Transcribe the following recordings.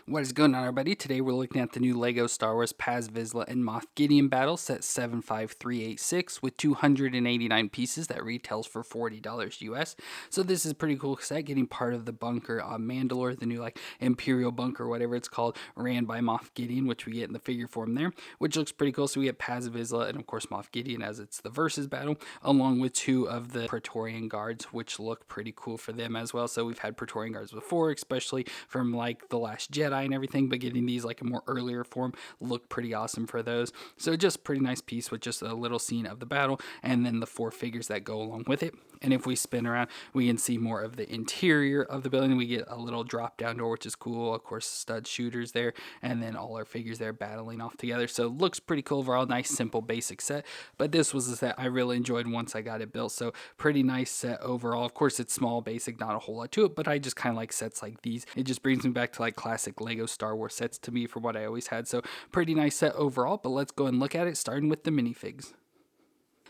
What is going on, everybody? Today we're looking at the new LEGO Star Wars Paz Vizsla and Moff Gideon battle set 75386 with 289 pieces that retails for $40 US. So this is a pretty cool set, getting part of the bunker on Mandalore, the new like Imperial bunker, whatever it's called, ran by Moff Gideon, which we get in the figure form there, which looks pretty cool. So we get Paz Vizsla and of course Moff Gideon as it's the versus battle, along with two of the Praetorian Guards, which look pretty cool for them as well. So we've had Praetorian Guards before, especially from like The Last Jedi and everything, but getting these like a more earlier form look pretty awesome for those. So just pretty nice piece with just a little scene of the battle and then the four figures that go along with it. And if we spin around, we can see more of the interior of the building. We get a little drop down door, which is cool. Of course, stud shooters there, and then all our figures there battling off together. So looks pretty cool overall. Nice, simple, basic set. But this was a set I really enjoyed once I got it built. So pretty nice set overall. Of course, it's small, basic, not a whole lot to it, but I just kind of like sets like these. It just brings me back to like classic Lego Star Wars sets to me for what I always had. So pretty nice set overall, but let's go and look at it, starting with the minifigs.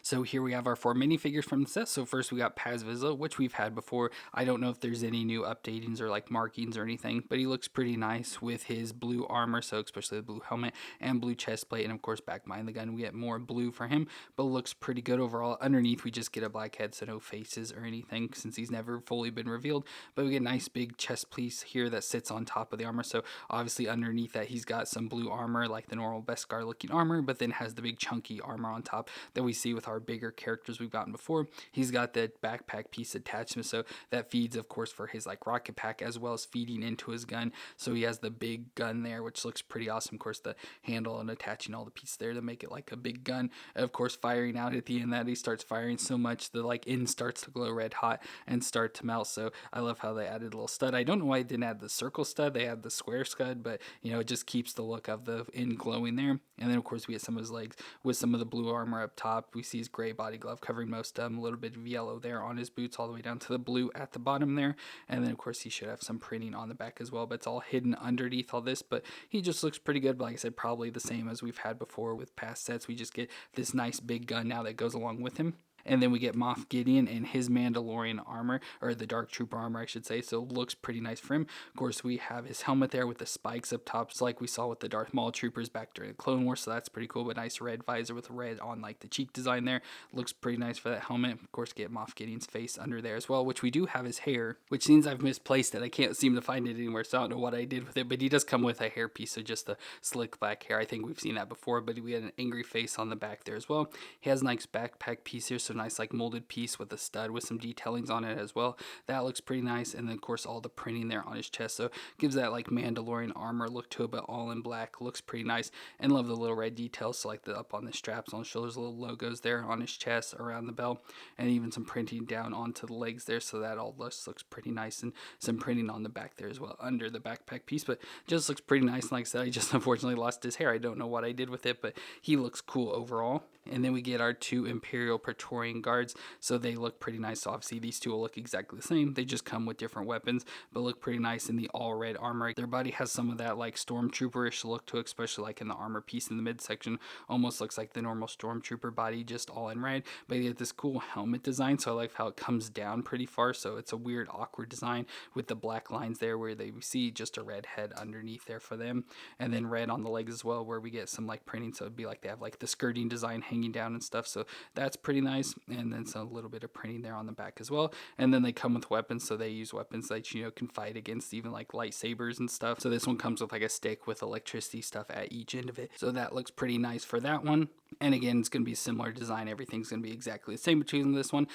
So here we have our four minifigures from the set. So first we got Paz Vizsla, which we've had before. I don't know if there's any new updatings or like markings or anything, but he looks pretty nice with his blue armor, so especially the blue helmet and blue chest plate, and of course back behind the gun we get more blue for him, but looks pretty good overall. Underneath we just get a black head, so no faces or anything since he's never fully been revealed, but we get a nice big chest piece here that sits on top of the armor. So obviously underneath that he's got some blue armor like the normal Beskar looking armor, but then has the big chunky armor on top that we see with our bigger characters we've gotten before. He's got the backpack piece attachment, so that feeds of course for his like rocket pack as well as feeding into his gun. So he has the big gun there, which looks pretty awesome. Of course the handle and attaching all the pieces there to make it like a big gun, and of course firing out at the end that he starts firing so much the like end starts to glow red hot and start to melt. So I love how they added a little stud. I don't know why they didn't add the circle stud, they had the square stud, but you know, it just keeps the look of the end glowing there. And then of course we get some of his legs with some of the blue armor up top. We see his gray body glove covering most of them, a little bit of yellow there on his boots all the way down to the blue at the bottom there. And then of course he should have some printing on the back as well, but it's all hidden underneath all this. But he just looks pretty good. But like I said, probably the same as we've had before with past sets. We just get this nice big gun now that goes along with him. And then we get Moff Gideon in his Mandalorian armor, or the Dark Trooper armor, I should say. So it looks pretty nice for him. Of course, we have his helmet there with the spikes up top, like we saw with the Darth Maul troopers back during the Clone Wars. So that's pretty cool. But nice red visor with red on like the cheek design there. Looks pretty nice for that helmet. Of course, get Moff Gideon's face under there as well, which we do have his hair, which seems I've misplaced it. I can't seem to find it anywhere, so I don't know what I did with it. But he does come with a hairpiece, so just the slick black hair. I think we've seen that before, but we had an angry face on the back there as well. He has a nice backpack piece here, so nice like molded piece with a stud with some detailings on it as well. That looks pretty nice. And then of course all the printing there on his chest, so gives that like Mandalorian armor look to it, but all in black. Looks pretty nice. And love the little red details, so like the up on the straps on the shoulders, little logos there on his chest around the belt, and even some printing down onto the legs there, so that all looks pretty nice. And some printing on the back there as well under the backpack piece, but just looks pretty nice. And like I said, I just unfortunately lost his hair. I don't know what I did with it, but he looks cool overall. And then we get our two Imperial Praetorian Guards, so they look pretty nice. Obviously these two will look exactly the same, they just come with different weapons, but look pretty nice in the all red armor. Their body has some of that like stormtrooper-ish look to it, especially like in the armor piece in the midsection. Almost looks like the normal stormtrooper body, just all in red, but you get this cool helmet design. So I like how it comes down pretty far, so it's a weird awkward design with the black lines there where they see just a red head underneath there for them, and then red on the legs as well, where we get some like printing, so it'd be like they have like the skirting design hanging down and stuff, so that's pretty nice. And then some little bit of printing there on the back as well. And then they come with weapons, so they use weapons that you know can fight against even like lightsabers and stuff. So this one comes with like a stick with electricity stuff at each end of it, so that looks pretty nice for that one. And again, it's going to be a similar design. Everything's going to be exactly the same between this one.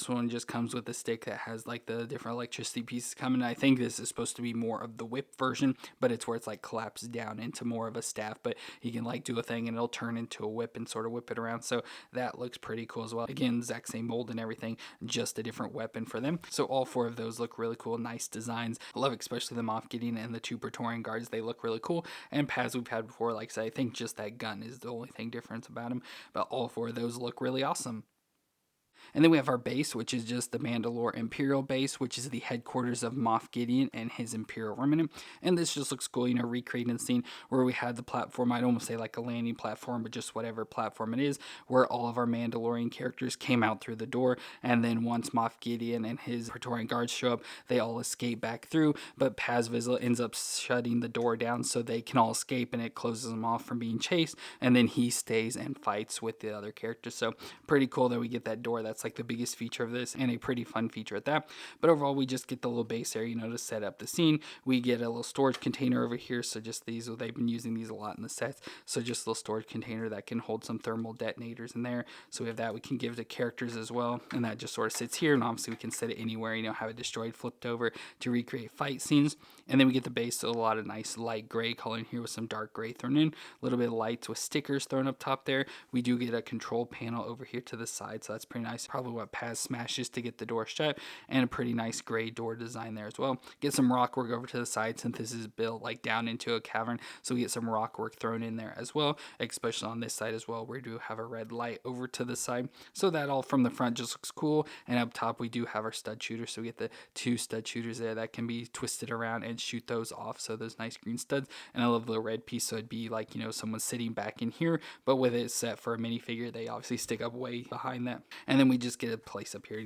One just comes with a stick that has like the different electricity pieces coming. I think this is supposed to be more of the whip version, but it's where it's like collapsed down into more of a staff, but you can like do a thing and it'll turn into a whip and sort of whip it around. So that looks pretty cool as well. Again, exact same mold and everything, just a different weapon for them. So all four of those look really cool, nice designs. I love especially the Moff Gideon and the two Praetorian Guards. They look really cool. And Paz we've had before, like I said, I think just that gun is the only thing different about him, but all four of those look really awesome. And then we have our base, which is just the Mandalore Imperial Base, which is the headquarters of Moff Gideon and his Imperial Remnant. And this just looks cool, recreating the scene where we had the platform. I'd almost say like a landing platform, but just whatever platform it is, where all of our Mandalorian characters came out through the door. And then once Moff Gideon and his Praetorian Guards show up, they all escape back through. But Paz Vizsla ends up shutting the door down so they can all escape, and it closes them off from being chased. And then he stays and fights with the other characters. So pretty cool that we get that door. That's like the biggest feature of this, and a pretty fun feature at that. But overall, we just get the little base area, to set up the scene. We get a little storage container over here. So just these, they've been using these a lot in the sets. So just a little storage container that can hold some thermal detonators in there. So we have that we can give to characters as well. And that just sort of sits here. And obviously we can set it anywhere, have it destroyed, flipped over to recreate fight scenes. And then we get the base, so a lot of nice light gray color in here with some dark gray thrown in. A little bit of lights with stickers thrown up top there. We do get a control panel over here to the side. So that's pretty nice. Probably what Paz smashes to get the door shut. And a pretty nice gray door design there as well. Get some rock work over to the side since this is built like down into a cavern. So we get some rock work thrown in there as well, especially on this side as well, where we do have a red light over to the side. So that all from the front just looks cool. And up top, we do have our stud shooter. So we get the 2 stud shooters there that can be twisted around and shoot those off. So those nice green studs. And I love the red piece. So it'd be like, someone sitting back in here, but with it set for a minifigure, they obviously stick up way behind that. And then we just get a place up here,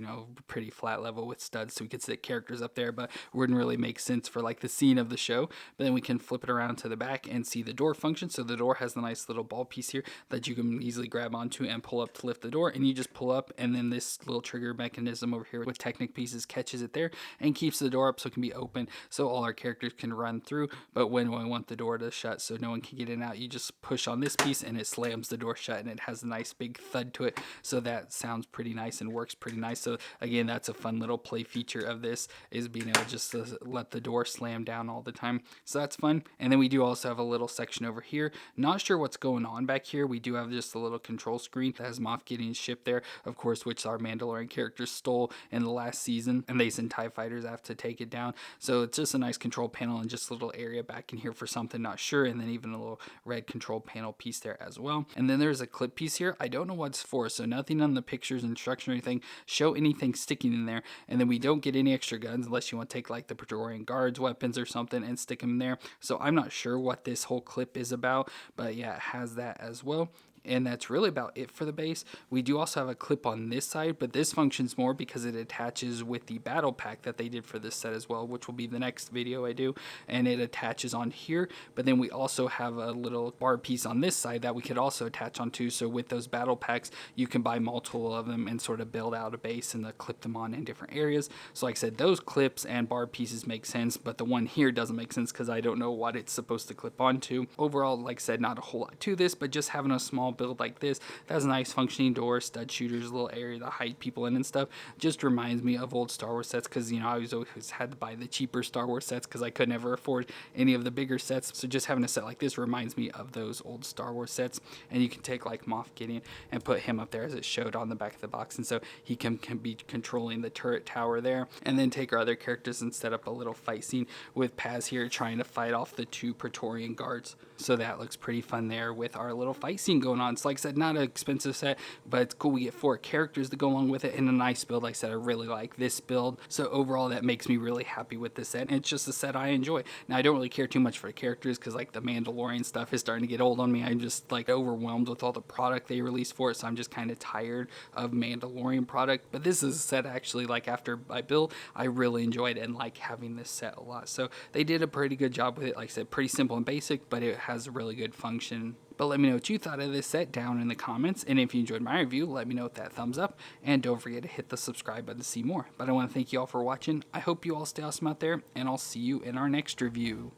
pretty flat level with studs. So we could sit characters up there, but wouldn't really make sense for like the scene of the show. But then we can flip it around to the back and see the door function. So the door has the nice little ball piece here that you can easily grab onto and pull up to lift the door. And you just pull up, and then this little trigger mechanism over here with Technic pieces catches it there and keeps the door up so it can be open so all our characters can run through. But when we want the door to shut so no one can get in and out, you just push on this piece and it slams the door shut, and it has a nice big thud to it. So that sounds pretty nice and works pretty nice. So again, that's a fun little play feature of this, is being able just to let the door slam down all the time. So that's fun. And then we do also have a little section over here. Not sure what's going on back here. We do have just a little control screen that has Moff Gideon's ship there, of course, which our Mandalorian characters stole in the last season, and they send TIE fighters out to take it down. So it's just a nice control panel and just a little area back in here for something, not sure. And then even a little red control panel piece there as well. And then there's a clip piece here. I don't know what it's for, so nothing on the pictures, instruction, or anything show anything sticking in there. And then we don't get any extra guns unless you want to take like the Praetorian Guards weapons or something and stick them in there. So I'm not sure what this whole clip is about, but yeah, it has that as well. And that's really about it for the base. We do also have a clip on this side, but this functions more because it attaches with the battle pack that they did for this set as well, which will be the next video I do. And it attaches on here, but then we also have a little bar piece on this side that we could also attach onto. So with those battle packs, you can buy multiple of them and sort of build out a base and clip them on in different areas. So like I said, those clips and bar pieces make sense, but the one here doesn't make sense because I don't know what it's supposed to clip onto. Overall, like I said, not a whole lot to this, but just having a small build like this that has a nice functioning door, stud shooters, a little area to hide people in and stuff, just reminds me of old Star Wars sets, because I always had to buy the cheaper Star Wars sets because I could never afford any of the bigger sets. So just having a set like this reminds me of those old Star Wars sets. And you can take like Moff Gideon and put him up there as it showed on the back of the box, and so he can be controlling the turret tower there, and then take our other characters and set up a little fight scene with Paz here trying to fight off the 2 Praetorian Guards. So that looks pretty fun there with our little fight scene going on. It's like I said, not an expensive set, but it's cool. We get 4 characters to go along with it and a nice build. Like I said, I really like this build. So overall, that makes me really happy with this set. And it's just a set I enjoy. Now, I don't really care too much for the characters because like the Mandalorian stuff is starting to get old on me. I'm just like overwhelmed with all the product they released for it. So I'm just kind of tired of Mandalorian product. But this is a set actually, like after I built, I really enjoyed and like having this set a lot. So they did a pretty good job with it. Like I said, pretty simple and basic, but it has a really good function. But let me know what you thought of this set down in the comments. And if you enjoyed my review, let me know with that thumbs up. And don't forget to hit the subscribe button to see more. But I want to thank you all for watching. I hope you all stay awesome out there, and I'll see you in our next review.